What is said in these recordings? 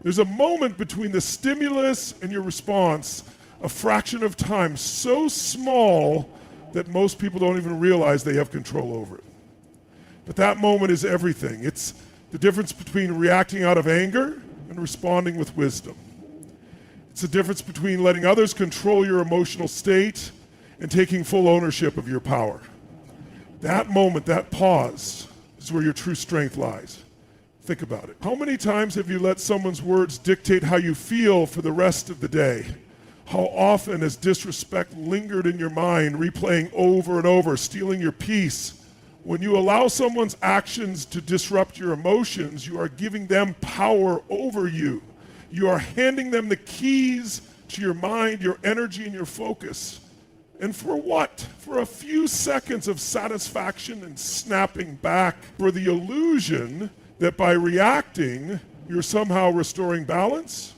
There's a moment between the stimulus and your response, a fraction of time so small that most people don't even realize they have control over it. But that moment is everything. It's the difference between reacting out of anger and responding with wisdom. It's the difference between letting others control your emotional state and taking full ownership of your power. That moment, that pause, is where your true strength lies. Think about it. How many times have you let someone's words dictate how you feel for the rest of the day? How often has disrespect lingered in your mind, replaying over and over, stealing your peace? When you allow someone's actions to disrupt your emotions, you are giving them power over you. You are handing them the keys to your mind, your energy, and your focus. And for what? For a few seconds of satisfaction and snapping back, for the illusion that by reacting, you're somehow restoring balance?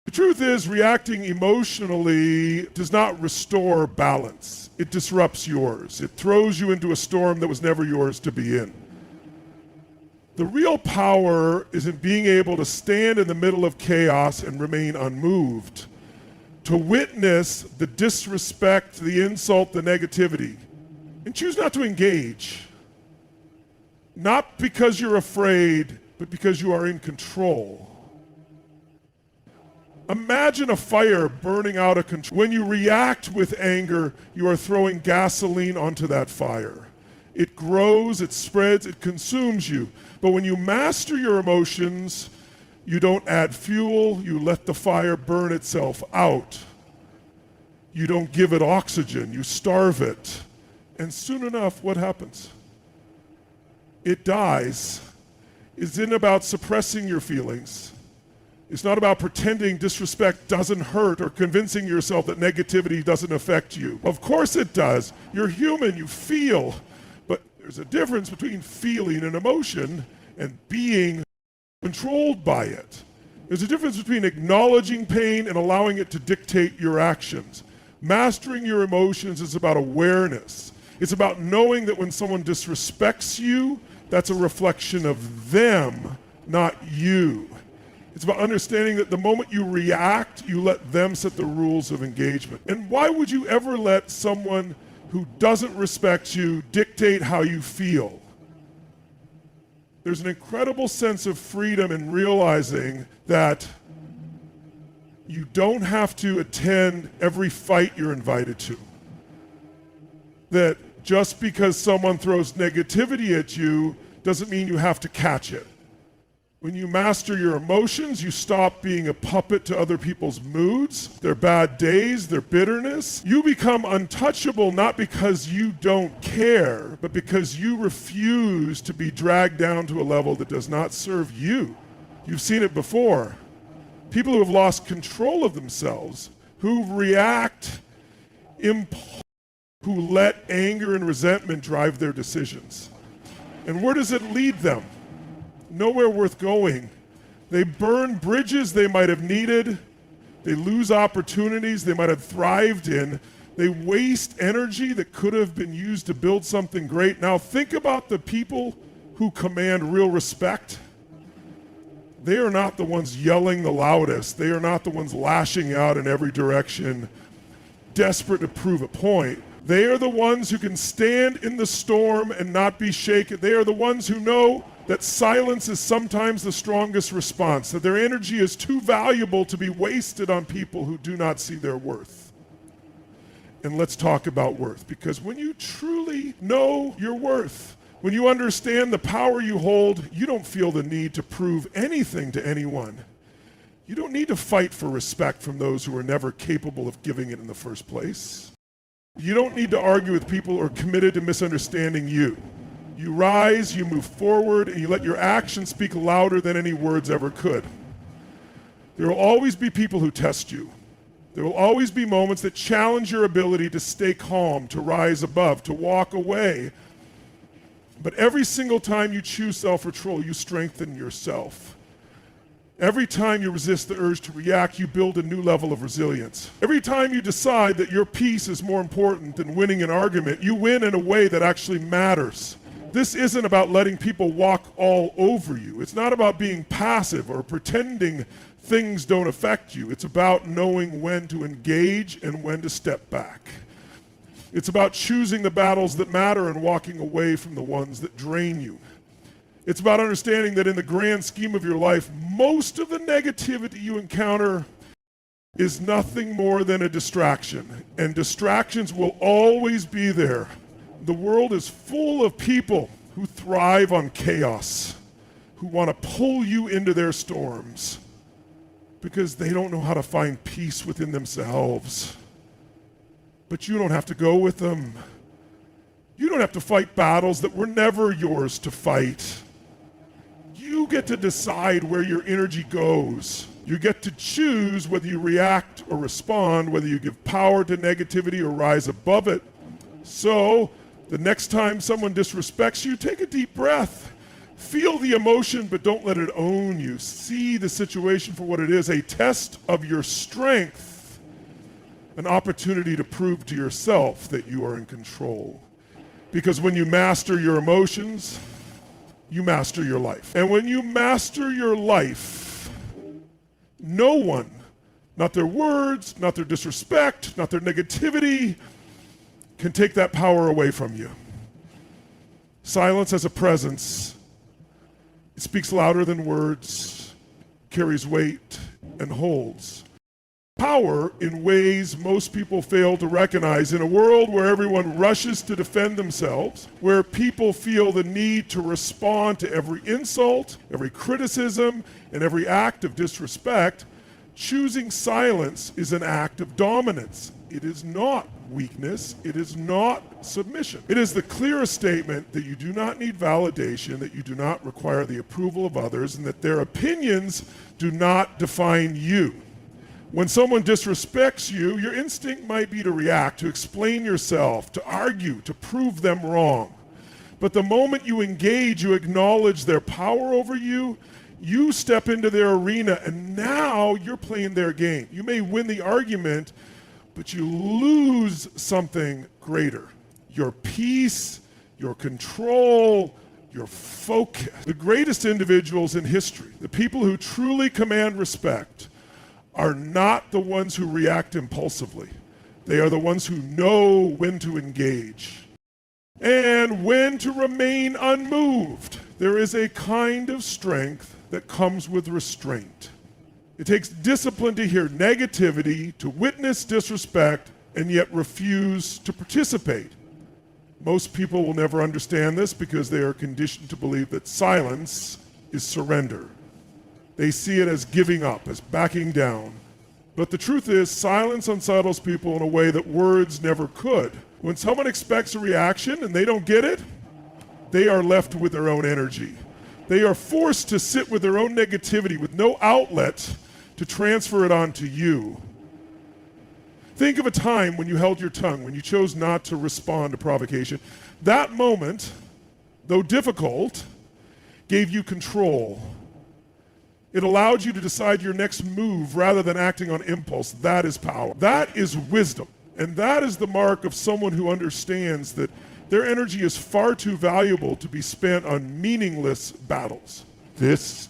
The truth is, reacting emotionally does not restore balance. It disrupts yours. It throws you into a storm that was never yours to be in. The real power is in being able to stand in the middle of chaos and remain unmoved, to witness the disrespect, the insult, the negativity, and choose not to engage. Not because you're afraid, but because you are in control. Imagine a fire burning out of control. When you react with anger, you are throwing gasoline onto that fire. It grows, it spreads, it consumes you. But when you master your emotions, you don't add fuel, you let the fire burn itself out. You don't give it oxygen, you starve it. And soon enough, what happens? It dies. It's not about suppressing your feelings. It's not about pretending disrespect doesn't hurt or convincing yourself that negativity doesn't affect you. Of course it does. You're human, you feel. But there's a difference between feeling an emotion and being controlled by it. There's a difference between acknowledging pain and allowing it to dictate your actions. Mastering your emotions is about awareness. It's about knowing that when someone disrespects you, that's a reflection of them, not you. It's about understanding that the moment you react, you let them set the rules of engagement. And why would you ever let someone who doesn't respect you dictate how you feel? There's an incredible sense of freedom in realizing that you don't have to attend every fight you're invited to. That just because someone throws negativity at you doesn't mean you have to catch it. When you master your emotions, you stop being a puppet to other people's moods, their bad days, their bitterness. You become untouchable not because you don't care, but because you refuse to be dragged down to a level that does not serve you. You've seen it before. People who have lost control of themselves, who react who let anger and resentment drive their decisions. And where does it lead them? Nowhere worth going. They burn bridges they might have needed. They lose opportunities they might have thrived in. They waste energy that could have been used to build something great. Now think about the people who command real respect. They are not the ones yelling the loudest. They are not the ones lashing out in every direction, desperate to prove a point. They are the ones who can stand in the storm and not be shaken. They are the ones who know that silence is sometimes the strongest response, that their energy is too valuable to be wasted on people who do not see their worth. And let's talk about worth, because when you truly know your worth, when you understand the power you hold, you don't feel the need to prove anything to anyone. You don't need to fight for respect from those who are never capable of giving it in the first place. You don't need to argue with people who are committed to misunderstanding you. You rise, you move forward, and you let your actions speak louder than any words ever could. There will always be people who test you. There will always be moments that challenge your ability to stay calm, to rise above, to walk away. But every single time you choose self-control, you strengthen yourself. Every time you resist the urge to react, you build a new level of resilience. Every time you decide that your peace is more important than winning an argument, you win in a way that actually matters. This isn't about letting people walk all over you. It's not about being passive or pretending things don't affect you. It's about knowing when to engage and when to step back. It's about choosing the battles that matter and walking away from the ones that drain you. It's about understanding that in the grand scheme of your life, most of the negativity you encounter is nothing more than a distraction, and distractions will always be there. The world is full of people who thrive on chaos, who want to pull you into their storms because they don't know how to find peace within themselves. But you don't have to go with them. You don't have to fight battles that were never yours to fight. You get to decide where your energy goes. You get to choose whether you react or respond, whether you give power to negativity or rise above it. So, the next time someone disrespects you, take a deep breath. Feel the emotion, but don't let it own you. See the situation for what it is, a test of your strength, an opportunity to prove to yourself that you are in control. Because when you master your emotions, you master your life. And when you master your life, no one, not their words, not their disrespect, not their negativity, can take that power away from you. Silence has a presence. It speaks louder than words, carries weight, and holds power in ways most people fail to recognize. In a world where everyone rushes to defend themselves, where people feel the need to respond to every insult, every criticism, and every act of disrespect, choosing silence is an act of dominance. It is not weakness. It is not submission. It is the clearest statement that you do not need validation, that you do not require the approval of others, and that their opinions do not define you. When someone disrespects you, your instinct might be to react, to explain yourself, to argue, to prove them wrong. But the moment you engage, you acknowledge their power over you, you step into their arena, and now you're playing their game. You may win the argument, but you lose something greater. Your peace, your control, your focus. The greatest individuals in history, the people who truly command respect, are not the ones who react impulsively. They are the ones who know when to engage and when to remain unmoved. There is a kind of strength that comes with restraint. It takes discipline to hear negativity, to witness disrespect, and yet refuse to participate. Most people will never understand this because they are conditioned to believe that silence is surrender. They see it as giving up, as backing down. But the truth is, silence unsettles people in a way that words never could. When someone expects a reaction and they don't get it, they are left with their own energy. They are forced to sit with their own negativity with no outlet to transfer it on to you. Think of a time when you held your tongue, when you chose not to respond to provocation. That moment, though difficult, gave you control. It allowed you to decide your next move rather than acting on impulse. That is power. That is wisdom. And that is the mark of someone who understands that their energy is far too valuable to be spent on meaningless battles. This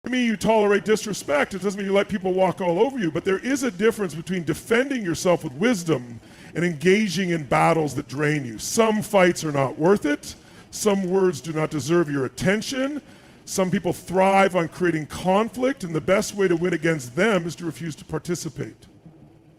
doesn't mean you tolerate disrespect. It doesn't mean you let people walk all over you. But there is a difference between defending yourself with wisdom and engaging in battles that drain you. Some fights are not worth it. Some words do not deserve your attention. Some people thrive on creating conflict, and the best way to win against them is to refuse to participate.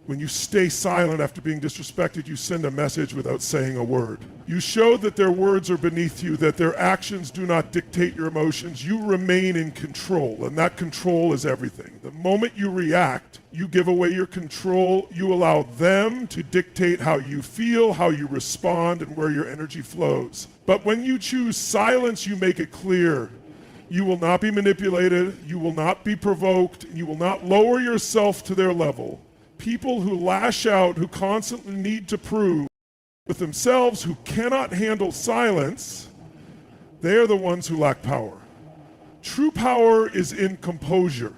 When you stay silent after being disrespected, you send a message without saying a word. You show that their words are beneath you, that their actions do not dictate your emotions. You remain in control, and that control is everything. The moment you react, you give away your control. You allow them to dictate how you feel, how you respond, and where your energy flows. But when you choose silence, you make it clear. You will not be manipulated, you will not be provoked, and you will not lower yourself to their level. People who lash out, who constantly need to prove with themselves, who cannot handle silence, they are the ones who lack power. True power is in composure.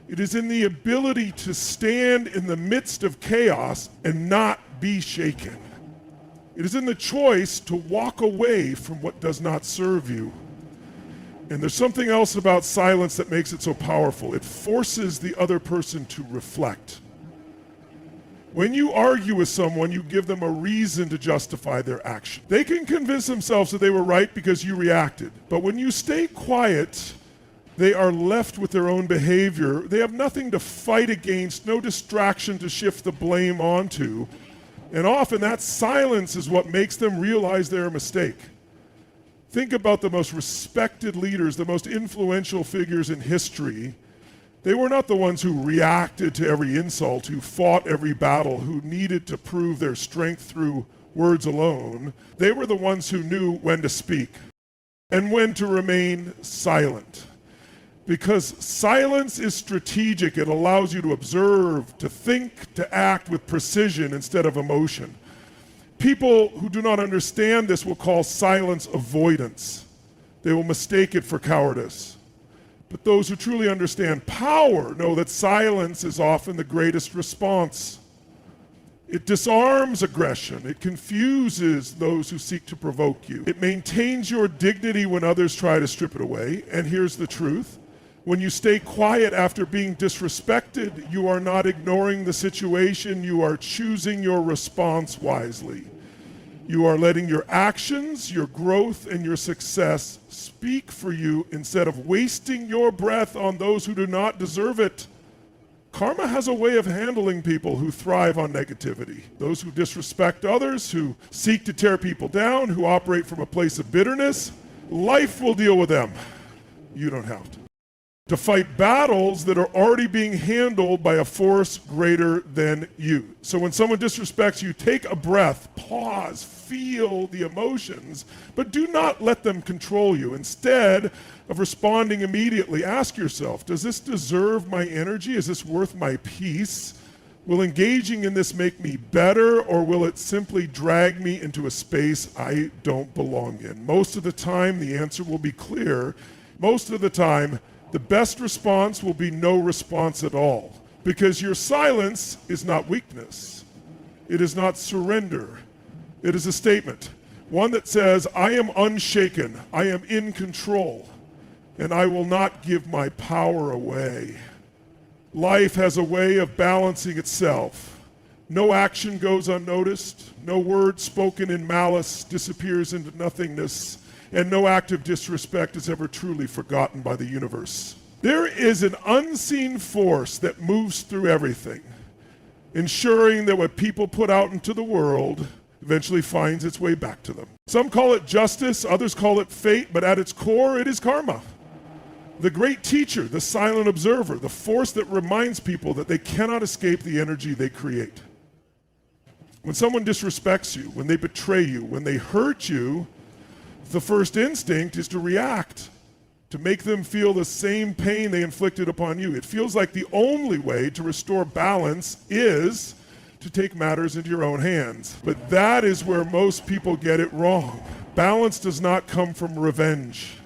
It is in the ability to stand in the midst of chaos and not be shaken. It is in the choice to walk away from what does not serve you And there's something else about silence that makes it so powerful. It forces the other person to reflect. When you argue with someone, you give them a reason to justify their action. They can convince themselves that they were right because you reacted. But when you stay quiet, they are left with their own behavior. They have nothing to fight against, no distraction to shift the blame onto. And often that silence is what makes them realize their mistake. Think about the most respected leaders, the most influential figures in history. They were not the ones who reacted to every insult, who fought every battle, who needed to prove their strength through words alone. They were the ones who knew when to speak and when to remain silent. Because silence is strategic. It allows you to observe, to think, to act with precision instead of emotion. People who do not understand this will call silence avoidance. They will mistake it for cowardice. But those who truly understand power know that silence is often the greatest response. It disarms aggression. It confuses those who seek to provoke you. It maintains your dignity when others try to strip it away. And here's the truth. When you stay quiet after being disrespected, you are not ignoring the situation. You are choosing your response wisely. You are letting your actions, your growth, and your success speak for you instead of wasting your breath on those who do not deserve it. Karma has a way of handling people who thrive on negativity. Those who disrespect others, who seek to tear people down, who operate from a place of bitterness, life will deal with them. You don't have to fight battles that are already being handled by a force greater than you. So when someone disrespects you, take a breath, pause, feel the emotions, but do not let them control you. Instead of responding immediately, ask yourself, does this deserve my energy? Is this worth my peace? Will engaging in this make me better, or will it simply drag me into a space I don't belong in? Most of the time, the answer will be clear. Most of the time, the best response will be no response at all, because your silence is not weakness. It is not surrender. It is a statement, one that says, I am unshaken, I am in control, and I will not give my power away. Life has a way of balancing itself. No action goes unnoticed, no word spoken in malice disappears into nothingness, and no act of disrespect is ever truly forgotten by the universe. There is an unseen force that moves through everything, ensuring that what people put out into the world eventually finds its way back to them. Some call it justice, others call it fate, but at its core, it is karma. The great teacher, the silent observer, the force that reminds people that they cannot escape the energy they create. When someone disrespects you, when they betray you, when they hurt you, the first instinct is to react, to make them feel the same pain they inflicted upon you. It feels like the only way to restore balance is to take matters into your own hands. But that is where most people get it wrong. Balance does not come from revenge.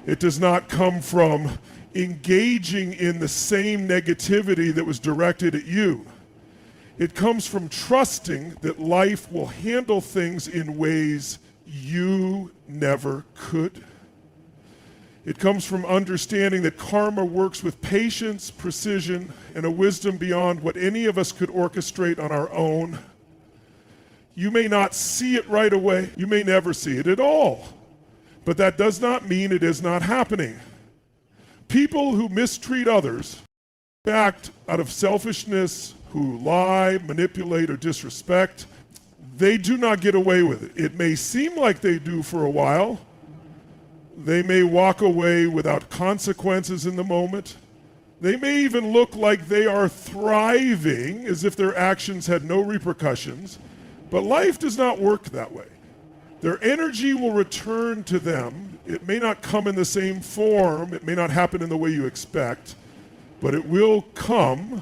It does not come from engaging in the same negativity that was directed at you. It comes from trusting that life will handle things in ways you never could. It comes from understanding that karma works with patience, precision, and a wisdom beyond what any of us could orchestrate on our own. You may not see it right away. You may never see it at all. But that does not mean it is not happening. People who mistreat others, act out of selfishness, who lie, manipulate, or disrespect, they do not get away with it. It may seem like they do for a while. They may walk away without consequences in the moment. They may even look like they are thriving, as if their actions had no repercussions. But life does not work that way. Their energy will return to them. It may not come in the same form. It may not happen in the way you expect, but it will come.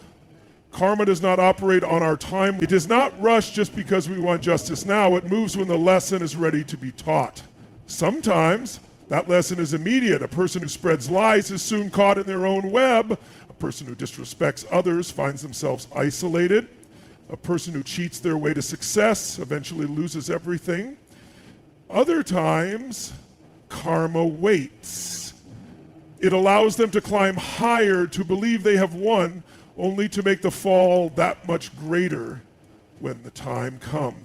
Karma does not operate on our time. It does not rush just because we want justice now. It moves when the lesson is ready to be taught. Sometimes that lesson is immediate. A person who spreads lies is soon caught in their own web. A person who disrespects others finds themselves isolated. A person who cheats their way to success eventually loses everything. Other times, karma waits. It allows them to climb higher, to believe they have won, only to make the fall that much greater when the time comes.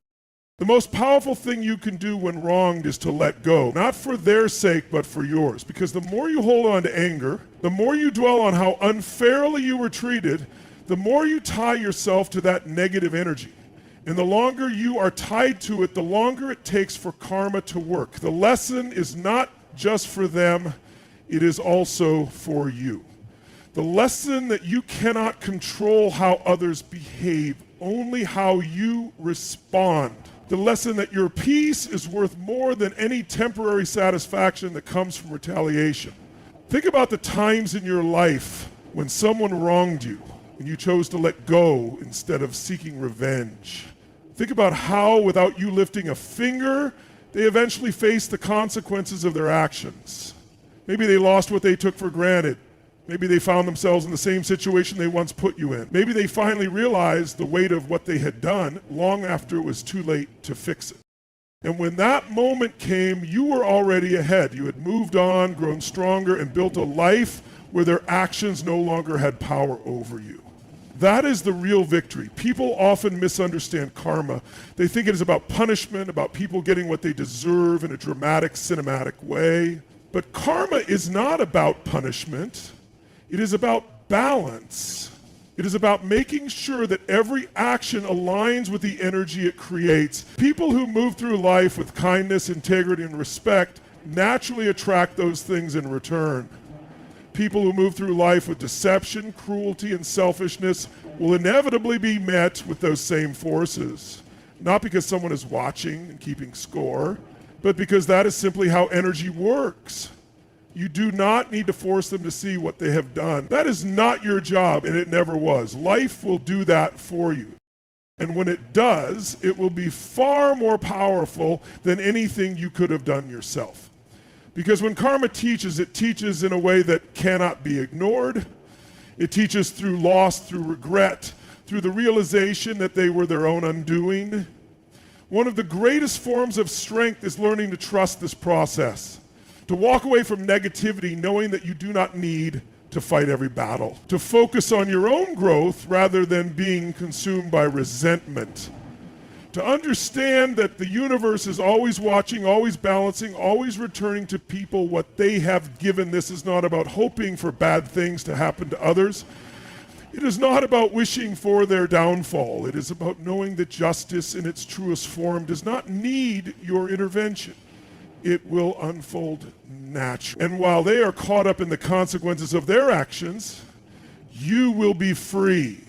The most powerful thing you can do when wronged is to let go, not for their sake, but for yours. Because the more you hold on to anger, the more you dwell on how unfairly you were treated, the more you tie yourself to that negative energy. And the longer you are tied to it, the longer it takes for karma to work. The lesson is not just for them, it is also for you. The lesson that you cannot control how others behave, only how you respond. The lesson that your peace is worth more than any temporary satisfaction that comes from retaliation. Think about the times in your life when someone wronged you and you chose to let go instead of seeking revenge. Think about how, without you lifting a finger, they eventually faced the consequences of their actions. Maybe they lost what they took for granted. Maybe they found themselves in the same situation they once put you in. Maybe they finally realized the weight of what they had done long after it was too late to fix it. And when that moment came, you were already ahead. You had moved on, grown stronger, and built a life where their actions no longer had power over you. That is the real victory. People often misunderstand karma. They think it is about punishment, about people getting what they deserve in a dramatic, cinematic way. But karma is not about punishment. It is about balance. It is about making sure that every action aligns with the energy it creates. People who move through life with kindness, integrity, and respect naturally attract those things in return. People who move through life with deception, cruelty, and selfishness will inevitably be met with those same forces. Not because someone is watching and keeping score, but because that is simply how energy works. You do not need to force them to see what they have done. That is not your job, and it never was. Life will do that for you. And when it does, it will be far more powerful than anything you could have done yourself. Because when karma teaches, it teaches in a way that cannot be ignored. It teaches through loss, through regret, through the realization that they were their own undoing. One of the greatest forms of strength is learning to trust this process. To walk away from negativity knowing that you do not need to fight every battle. To focus on your own growth rather than being consumed by resentment. To understand that the universe is always watching, always balancing, always returning to people what they have given. This is not about hoping for bad things to happen to others. It is not about wishing for their downfall. It is about knowing that justice in its truest form does not need your intervention. It will unfold naturally. And while they are caught up in the consequences of their actions, you will be free.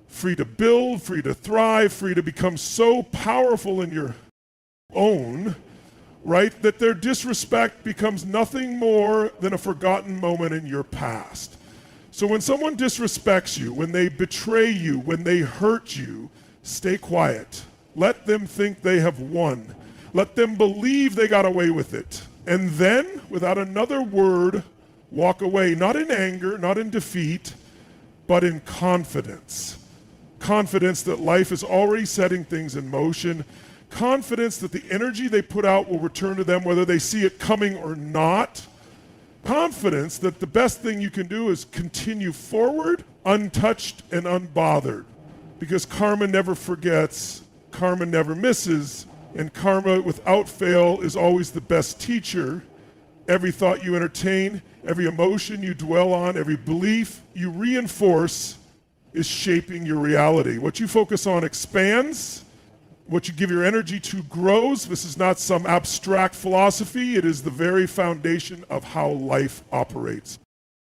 Free to build, free to thrive, free to become so powerful in your own, right, that their disrespect becomes nothing more than a forgotten moment in your past. So when someone disrespects you, when they betray you, when they hurt you, stay quiet. Let them think they have won. Let them believe they got away with it. And then, without another word, walk away, not in anger, not in defeat, but in confidence. Confidence that life is already setting things in motion. Confidence that the energy they put out will return to them whether they see it coming or not. Confidence that the best thing you can do is continue forward, untouched and unbothered. Because karma never forgets, karma never misses, and karma without fail is always the best teacher. Every thought you entertain, every emotion you dwell on, every belief you reinforce is shaping your reality. What you focus on expands. What you give your energy to grows. This is not some abstract philosophy. It is the very foundation of how life operates.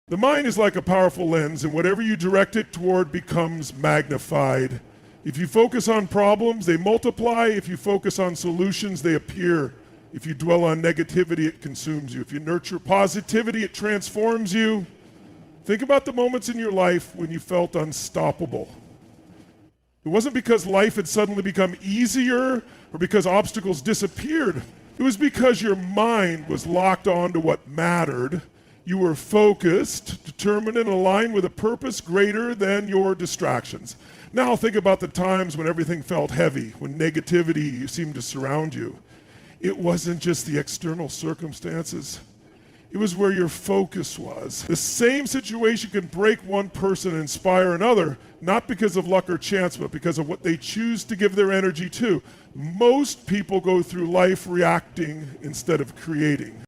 The mind is like a powerful lens, and whatever you direct it toward becomes magnified. If you focus on problems, they multiply. If you focus on solutions, they appear. If you dwell on negativity, it consumes you. If you nurture positivity, it transforms you. Think about the moments in your life when you felt unstoppable. It wasn't because life had suddenly become easier or because obstacles disappeared. It was because your mind was locked on to what mattered. You were focused, determined, and aligned with a purpose greater than your distractions. Now think about the times when everything felt heavy, when negativity seemed to surround you. It wasn't just the external circumstances. It was where your focus was. The same situation can break one person and inspire another, not because of luck or chance, but because of what they choose to give their energy to. Most people go through life reacting instead of creating.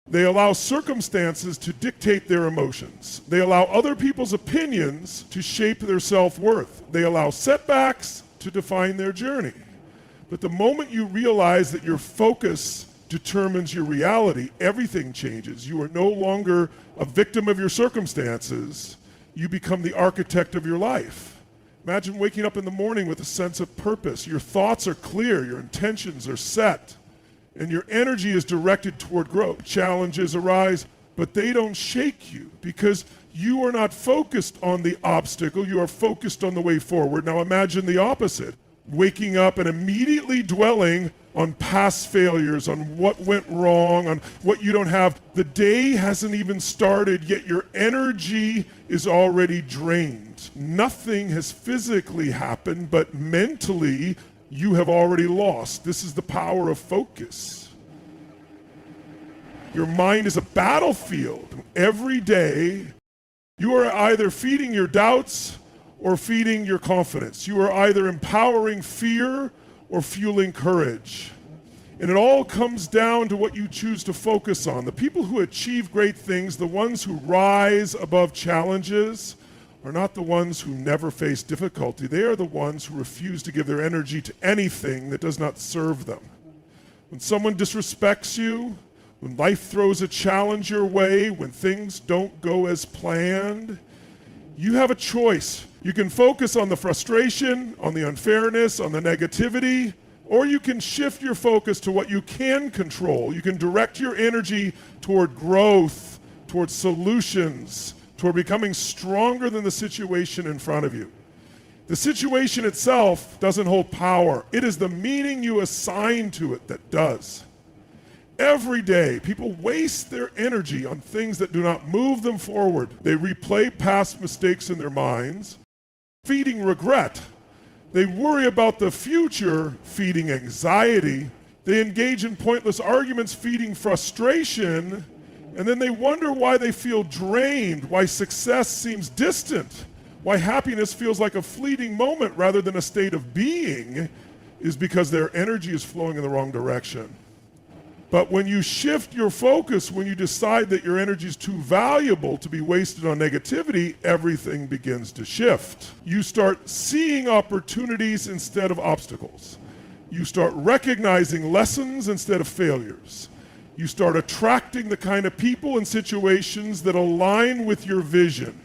They allow circumstances to dictate their emotions. They allow other people's opinions to shape their self-worth. They allow setbacks to define their journey. But the moment you realize that your focus determines your reality, everything changes. You are no longer a victim of your circumstances. You become the architect of your life. Imagine waking up in the morning with a sense of purpose. Your thoughts are clear, your intentions are set, and your energy is directed toward growth. Challenges arise, but they don't shake you because you are not focused on the obstacle, you are focused on the way forward. Now imagine the opposite. Waking up and immediately dwelling on past failures, on what went wrong, on what you don't have. The day hasn't even started, yet your energy is already drained. Nothing has physically happened, but mentally you have already lost. This is the power of focus. Your mind is a battlefield. Every day you are either feeding your doubts or feeding your confidence. You are either empowering fear or fueling courage. And it all comes down to what you choose to focus on. The people who achieve great things, the ones who rise above challenges, are not the ones who never face difficulty. They are the ones who refuse to give their energy to anything that does not serve them. When someone disrespects you, when life throws a challenge your way, when things don't go as planned, you have a choice. You can focus on the frustration, on the unfairness, on the negativity, or you can shift your focus to what you can control. You can direct your energy toward growth, toward solutions, toward becoming stronger than the situation in front of you. The situation itself doesn't hold power. It is the meaning you assign to it that does. Every day, people waste their energy on things that do not move them forward. They replay past mistakes in their minds, feeding regret. They worry about the future, feeding anxiety. They engage in pointless arguments, feeding frustration. And then they wonder why they feel drained, why success seems distant, why happiness feels like a fleeting moment rather than a state of being, is because their energy is flowing in the wrong direction. But when you shift your focus, when you decide that your energy is too valuable to be wasted on negativity, everything begins to shift. You start seeing opportunities instead of obstacles. You start recognizing lessons instead of failures. You start attracting the kind of people and situations that align with your vision.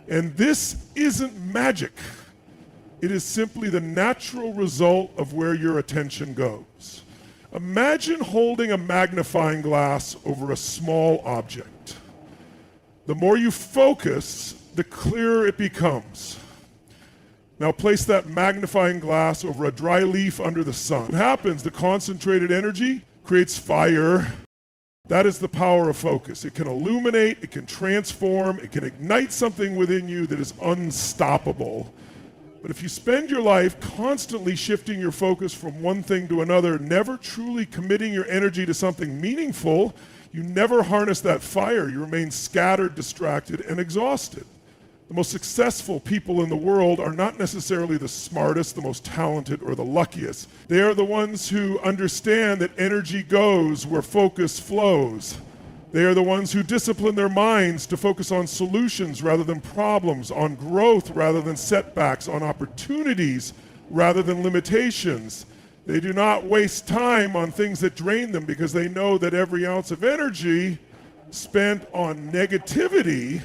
And this isn't magic. It is simply the natural result of where your attention goes. Imagine holding a magnifying glass over a small object. The more you focus, the clearer it becomes. Now place that magnifying glass over a dry leaf under the sun. What happens? The concentrated energy creates fire. That is the power of focus. It can illuminate, it can transform, it can ignite something within you that is unstoppable. But if you spend your life constantly shifting your focus from one thing to another, never truly committing your energy to something meaningful, you never harness that fire. You remain scattered, distracted, and exhausted. The most successful people in the world are not necessarily the smartest, the most talented, or the luckiest. They are the ones who understand that energy goes where focus flows. They are the ones who discipline their minds to focus on solutions rather than problems, on growth rather than setbacks, on opportunities rather than limitations. They do not waste time on things that drain them because they know that every ounce of energy spent on negativity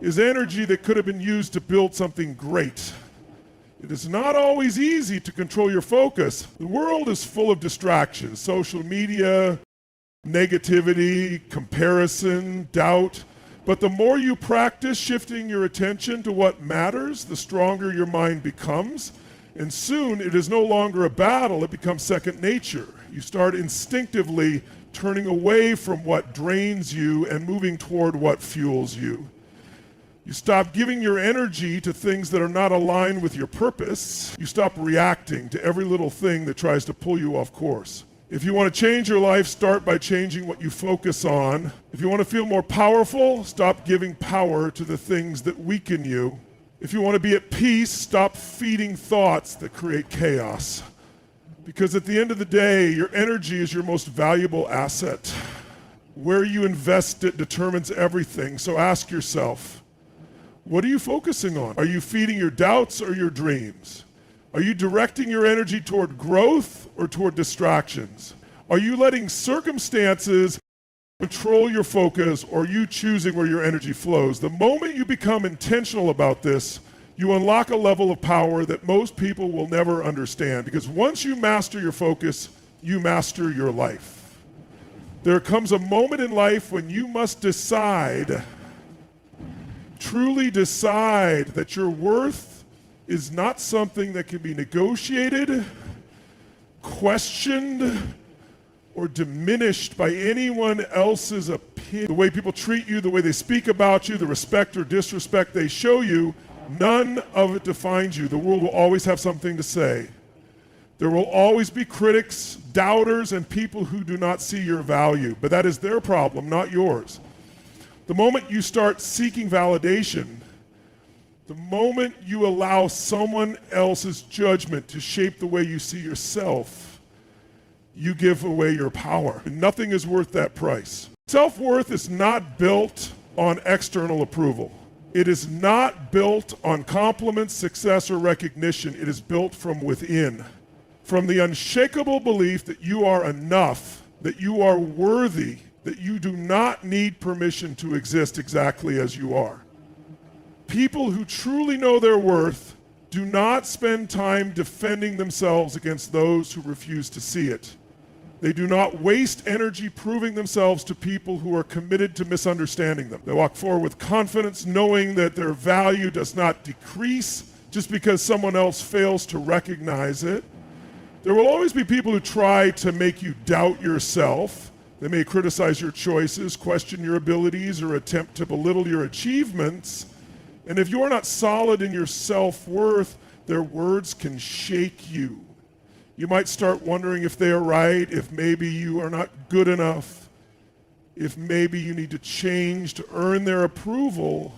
is energy that could have been used to build something great. It is not always easy to control your focus. The world is full of distractions, social media, negativity, comparison, doubt. But the more you practice shifting your attention to what matters, the stronger your mind becomes. And soon it is no longer a battle, it becomes second nature. You start instinctively turning away from what drains you and moving toward what fuels you. You stop giving your energy to things that are not aligned with your purpose. You stop reacting to every little thing that tries to pull you off course. If you want to change your life, start by changing what you focus on. If you want to feel more powerful, stop giving power to the things that weaken you. If you want to be at peace, stop feeding thoughts that create chaos. Because at the end of the day, your energy is your most valuable asset. Where you invest it determines everything. So ask yourself, what are you focusing on? Are you feeding your doubts or your dreams? Are you directing your energy toward growth or toward distractions? Are you letting circumstances control your focus, or are you choosing where your energy flows? The moment you become intentional about this, you unlock a level of power that most people will never understand, because once you master your focus, you master your life. There comes a moment in life when you must decide, truly decide, that your worth is not something that can be negotiated, questioned, or diminished by anyone else's opinion. The way people treat you, the way they speak about you, the respect or disrespect they show you, none of it defines you. The world will always have something to say. There will always be critics, doubters, and people who do not see your value, but that is their problem, not yours. The moment you start seeking validation, the moment you allow someone else's judgment to shape the way you see yourself, you give away your power. And nothing is worth that price. Self-worth is not built on external approval. It is not built on compliments, success, or recognition. It is built from within. From the unshakable belief that you are enough, that you are worthy, that you do not need permission to exist exactly as you are. People who truly know their worth do not spend time defending themselves against those who refuse to see it. They do not waste energy proving themselves to people who are committed to misunderstanding them. They walk forward with confidence, knowing that their value does not decrease just because someone else fails to recognize it. There will always be people who try to make you doubt yourself. They may criticize your choices, question your abilities, or attempt to belittle your achievements. And if you are not solid in your self-worth, their words can shake you. You might start wondering if they are right, if maybe you are not good enough, if maybe you need to change to earn their approval.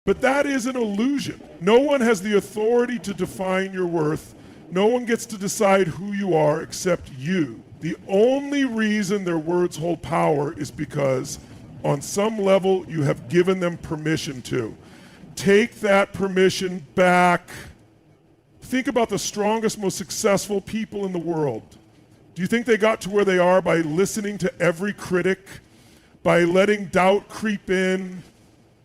But that is an illusion. No one has the authority to define your worth. No one gets to decide who you are except you. The only reason their words hold power is because on some level you have given them permission to. Take that permission back. Think about the strongest, most successful people in the world. Do you think they got to where they are by listening to every critic, by letting doubt creep in,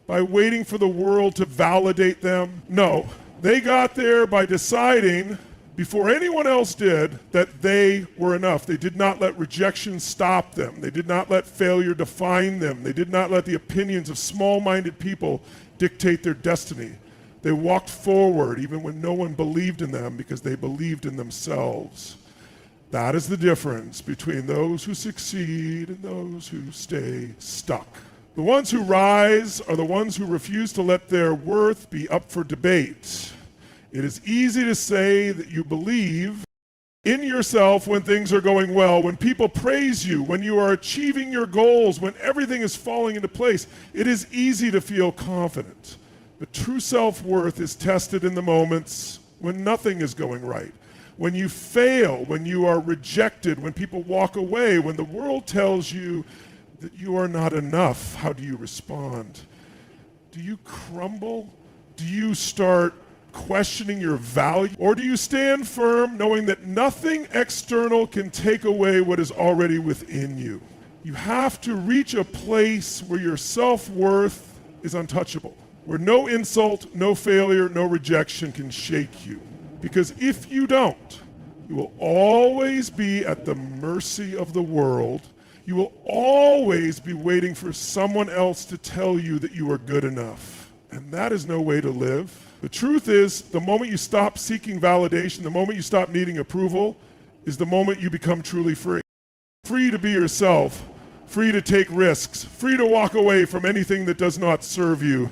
by waiting for the world to validate them? No. They got there by deciding, before anyone else did, that they were enough. They did not let rejection stop them. They did not let failure define them. They did not let the opinions of small-minded people dictate their destiny. They walked forward even when no one believed in them because they believed in themselves. That is the difference between those who succeed and those who stay stuck. The ones who rise are the ones who refuse to let their worth be up for debate. It is easy to say that you believe in yourself when things are going well, when people praise you, when you are achieving your goals, when everything is falling into place. It is easy to feel confident. But true self-worth is tested in the moments when nothing is going right, when you fail, when you are rejected, when people walk away, when the world tells you that you are not enough. How do you respond? Do you crumble? Do you start questioning your value? Or do you stand firm knowing that nothing external can take away what is already within you? You have to reach a place where your self-worth is untouchable, where no insult, no failure, no rejection can shake you. Because if you don't, you will always be at the mercy of the world. You will always be waiting for someone else to tell you that you are good enough. And that is no way to live. The truth is, the moment you stop seeking validation, the moment you stop needing approval, is the moment you become truly free. Free to be yourself, free to take risks, free to walk away from anything that does not serve you.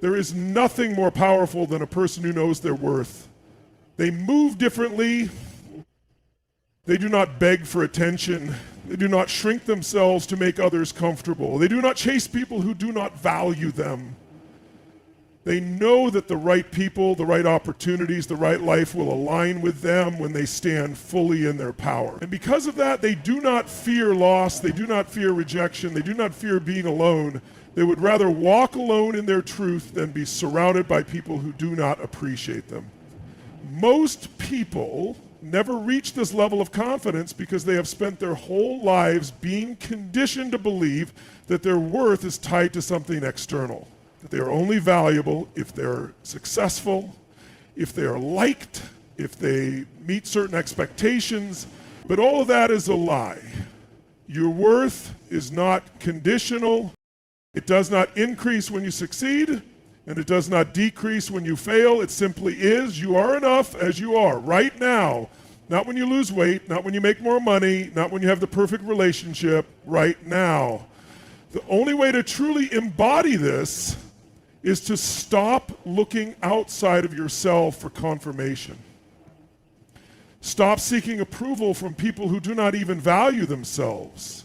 There is nothing more powerful than a person who knows their worth. They move differently. They do not beg for attention. They do not shrink themselves to make others comfortable. They do not chase people who do not value them. They know that the right people, the right opportunities, the right life will align with them when they stand fully in their power. And because of that, they do not fear loss. They do not fear rejection. They do not fear being alone. They would rather walk alone in their truth than be surrounded by people who do not appreciate them. Most people never reach this level of confidence because they have spent their whole lives being conditioned to believe that their worth is tied to something external, that they are only valuable if they're successful, if they are liked, if they meet certain expectations. But all of that is a lie. Your worth is not conditional. It does not increase when you succeed, and it does not decrease when you fail. It simply is. You are enough as you are right now. Not when you lose weight, not when you make more money, not when you have the perfect relationship, right now. The only way to truly embody this is to stop looking outside of yourself for confirmation. Stop seeking approval from people who do not even value themselves.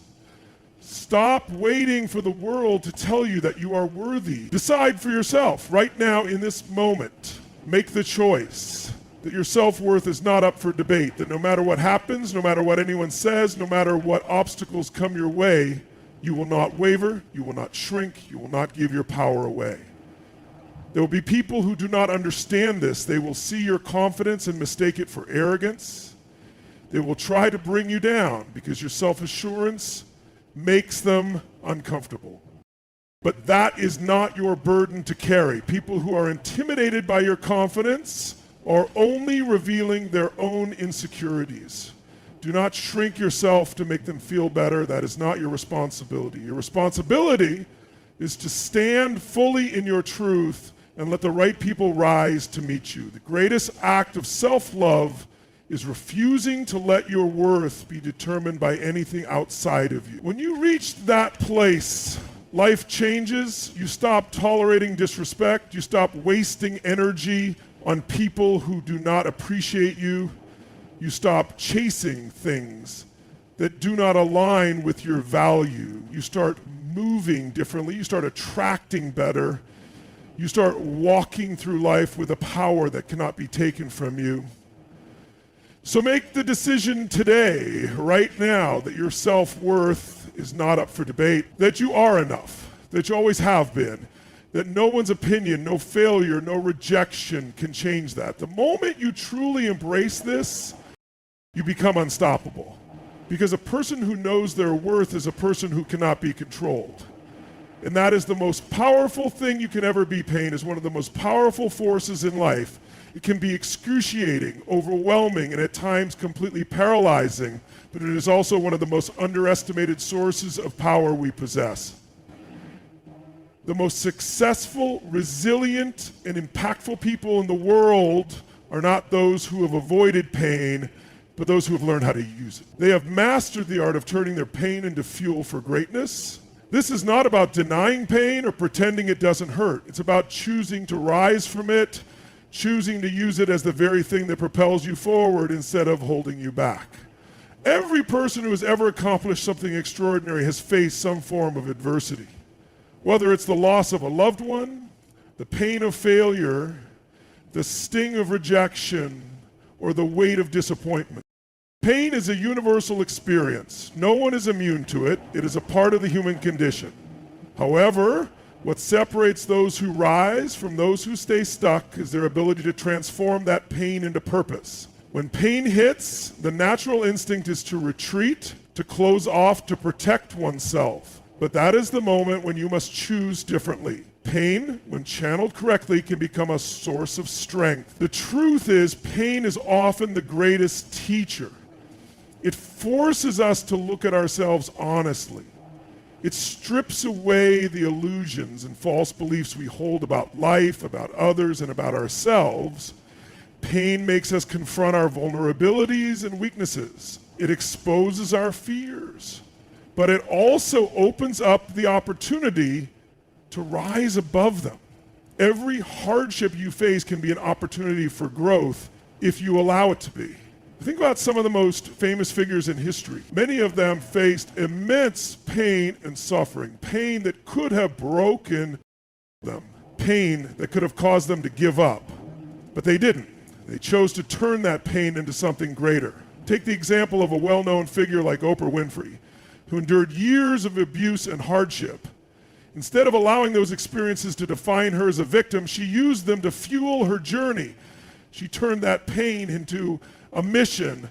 Stop waiting for the world to tell you that you are worthy. Decide for yourself right now in this moment. Make the choice that your self-worth is not up for debate, that no matter what happens, no matter what anyone says, no matter what obstacles come your way, you will not waver, you will not shrink, you will not give your power away. There will be people who do not understand this. They will see your confidence and mistake it for arrogance. They will try to bring you down because your self-assurance makes them uncomfortable. But that is not your burden to carry. People who are intimidated by your confidence are only revealing their own insecurities. Do not shrink yourself to make them feel better. That is not your responsibility. Your responsibility is to stand fully in your truth and let the right people rise to meet you. The greatest act of self-love is refusing to let your worth be determined by anything outside of you. When you reach that place, life changes. You stop tolerating disrespect. You stop wasting energy on people who do not appreciate you. You stop chasing things that do not align with your value. You start moving differently. You start attracting better. You start walking through life with a power that cannot be taken from you. So make the decision today, right now, that your self-worth is not up for debate, that you are enough, that you always have been, that no one's opinion, no failure, no rejection can change that. The moment you truly embrace this, you become unstoppable. Because a person who knows their worth is a person who cannot be controlled. And that is the most powerful thing you can ever be. Pain is one of the most powerful forces in life. It can be excruciating, overwhelming, and at times completely paralyzing, but it is also one of the most underestimated sources of power we possess. The most successful, resilient, and impactful people in the world are not those who have avoided pain, but those who have learned how to use it. They have mastered the art of turning their pain into fuel for greatness. This is not about denying pain or pretending it doesn't hurt. It's about choosing to rise from it, choosing to use it as the very thing that propels you forward instead of holding you back. Every person who has ever accomplished something extraordinary has faced some form of adversity. Whether it's the loss of a loved one, the pain of failure, the sting of rejection, or the weight of disappointment. Pain is a universal experience. No one is immune to it. It is a part of the human condition. However, what separates those who rise from those who stay stuck is their ability to transform that pain into purpose. When pain hits, the natural instinct is to retreat, to close off, to protect oneself. But that is the moment when you must choose differently. Pain, when channeled correctly, can become a source of strength. The truth is, pain is often the greatest teacher. It forces us to look at ourselves honestly. It strips away the illusions and false beliefs we hold about life, about others, and about ourselves. Pain makes us confront our vulnerabilities and weaknesses. It exposes our fears. But it also opens up the opportunity to rise above them. Every hardship you face can be an opportunity for growth if you allow it to be. Think about some of the most famous figures in history. Many of them faced immense pain and suffering, pain that could have broken them, pain that could have caused them to give up. But they didn't. They chose to turn that pain into something greater. Take the example of a well-known figure like Oprah Winfrey, who endured years of abuse and hardship. Instead of allowing those experiences to define her as a victim, she used them to fuel her journey. She turned that pain into a mission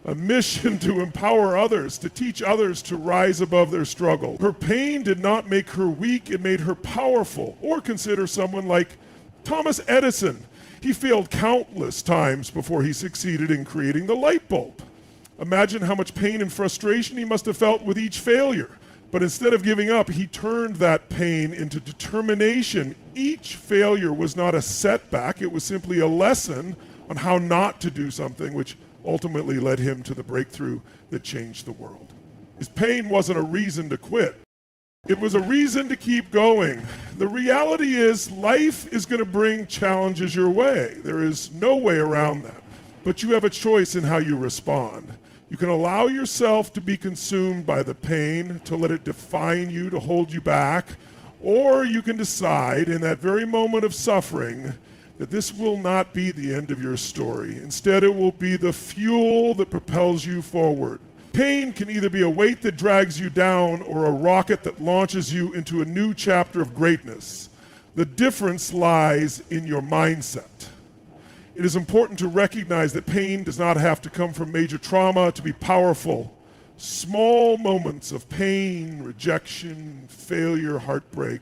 to empower others, to teach others to rise above their struggle. Her pain did not make her weak, it made her powerful. Or consider someone like Thomas Edison. He failed countless times before he succeeded in creating the light bulb. Imagine how much pain and frustration he must have felt with each failure. But instead of giving up, he turned that pain into determination. Each failure was not a setback, it was simply a lesson on how not to do something, which ultimately led him to the breakthrough that changed the world. His pain wasn't a reason to quit. It was a reason to keep going. The reality is life is going to bring challenges your way. There is no way around that. But you have a choice in how you respond. You can allow yourself to be consumed by the pain, to let it define you, to hold you back, or you can decide in that very moment of suffering that this will not be the end of your story. Instead, it will be the fuel that propels you forward. Pain can either be a weight that drags you down or a rocket that launches you into a new chapter of greatness. The difference lies in your mindset. It is important to recognize that pain does not have to come from major trauma to be powerful. Small moments of pain, rejection, failure, heartbreak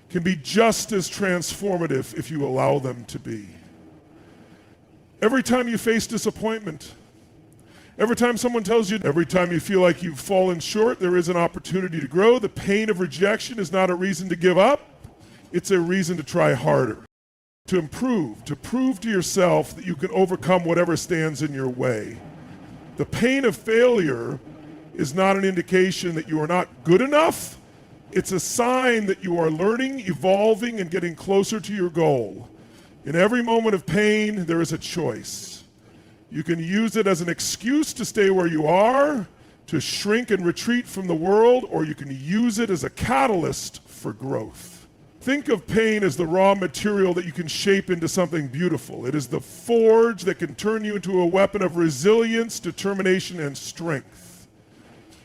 can be just as transformative if you allow them to be. Every time you face disappointment, every time someone tells you, every time you feel like you've fallen short, there is an opportunity to grow. The pain of rejection is not a reason to give up. It's a reason to try harder, to improve, to prove to yourself that you can overcome whatever stands in your way. The pain of failure is not an indication that you are not good enough. It's a sign that you are learning, evolving, and getting closer to your goal. In every moment of pain, there is a choice. You can use it as an excuse to stay where you are, to shrink and retreat from the world, or you can use it as a catalyst for growth. Think of pain as the raw material that you can shape into something beautiful. It is the forge that can turn you into a weapon of resilience, determination, and strength.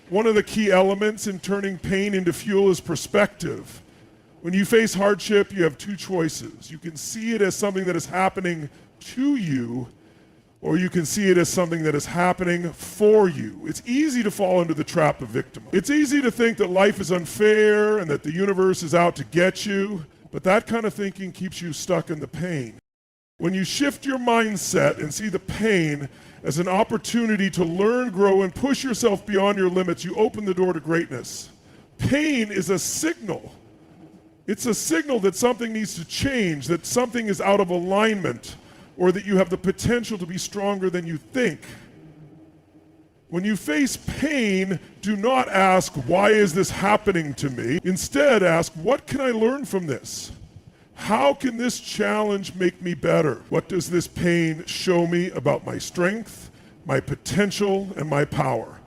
One of the key elements in turning pain into fuel is perspective. When you face hardship, you have two choices. You can see it as something that is happening to you, or you can see it as something that is happening for you. It's easy to fall into the trap of victimhood. It's easy to think that life is unfair and that the universe is out to get you, but that kind of thinking keeps you stuck in the pain. When you shift your mindset and see the pain as an opportunity to learn, grow, and push yourself beyond your limits, you open the door to greatness. Pain is a signal. It's a signal that something needs to change, that something is out of alignment, or that you have the potential to be stronger than you think. When you face pain, do not ask, why is this happening to me? Instead, ask, what can I learn from this? How can this challenge make me better? What does this pain show me about my strength, my potential, and my power?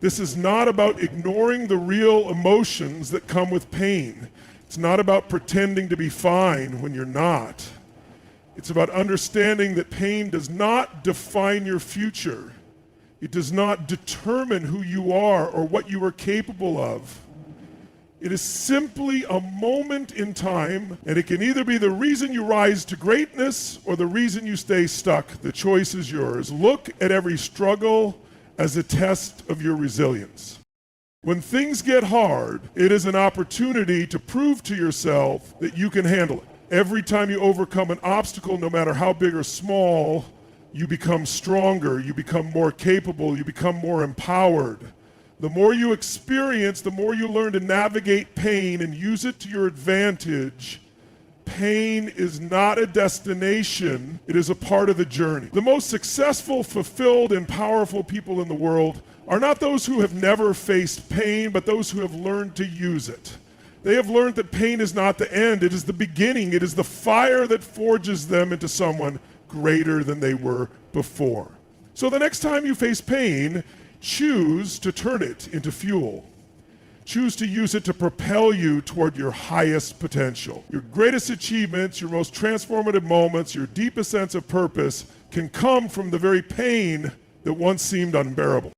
This is not about ignoring the real emotions that come with pain. It's not about pretending to be fine when you're not. It's about understanding that pain does not define your future. It does not determine who you are or what you are capable of. It is simply a moment in time, and it can either be the reason you rise to greatness or the reason you stay stuck. The choice is yours. Look at every struggle as a test of your resilience. When things get hard, it is an opportunity to prove to yourself that you can handle it. Every time you overcome an obstacle, no matter how big or small, you become stronger, you become more capable, you become more empowered. The more you experience, the more you learn to navigate pain and use it to your advantage. Pain is not a destination, it is a part of the journey. The most successful, fulfilled, and powerful people in the world are not those who have never faced pain, but those who have learned to use it. They have learned that pain is not the end, it is the beginning. It is the fire that forges them into someone greater than they were before. So the next time you face pain, choose to turn it into fuel. Choose to use it to propel you toward your highest potential. Your greatest achievements, your most transformative moments, your deepest sense of purpose can come from the very pain that once seemed unbearable.